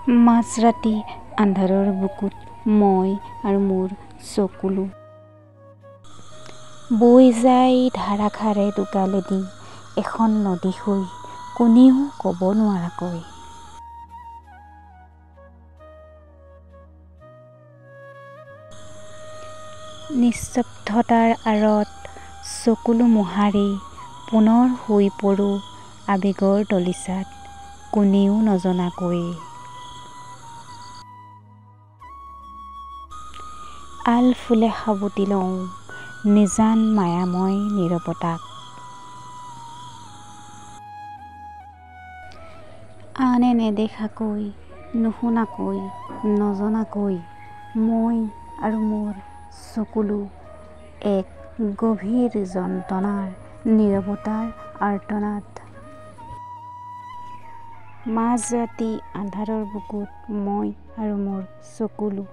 মাঝৰাতি আন্ধাৰৰ বুকুত মই আৰু মোৰ চকুলো বৈ যায় ধাৰাসাৰে দুগালেদি এখন নদী হৈ কোনেও ক'ব নোৱাৰাকৈ। নিস্তব্ধতাৰ আঁৰত চকুলো মোহাৰি পুনৰ হৈ পৰো আবেগৰ দলিচাত কোনেও নজনাকৈ। আলফুলে সাবটি লওঁ নিজান মায়াময় নীৰৱতাক। আনে নেদেখাকৈ নুশুনাকৈ নজনাকৈ মই আৰু মোৰ চকুলো এক গভীৰ যন্ত্ৰণাৰ নীৰৱতাৰ আৰ্তনাদ। মাঝৰাতি আন্ধাৰৰ বুকুত মই আৰু মোৰ চকুলো